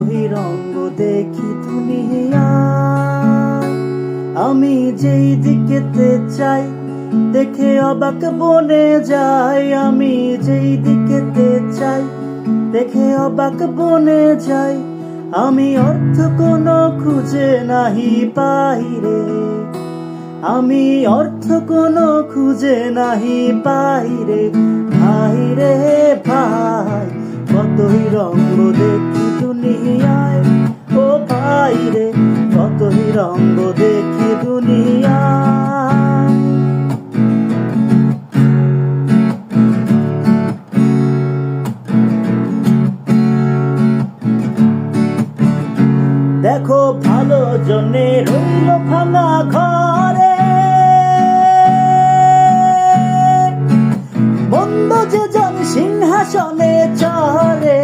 ওই রঙ্গ দেখি দুনিয়ায়, আমি যেই দিকেতে চাই দেখে অবাক বনে যাই। আমি যেই দিকেতে চাই দেখে অবাক বনে যাই। আমি অর্থ কোনো খুঁজে নাহি পাই রে, আমি অর্থ কোনো খুঁজে নাহি পাই রে। ভাই রে ভাই, কতই রঙ্গ দেখি দুনিয়ায়। ও ভাই রে, কতই রঙ্গ দেখি দুনিয়ায়। দেখো ভালো জনে রইল ভাঙা ঘরে, মন্দ যে জন সিংহাসনে চড়ে।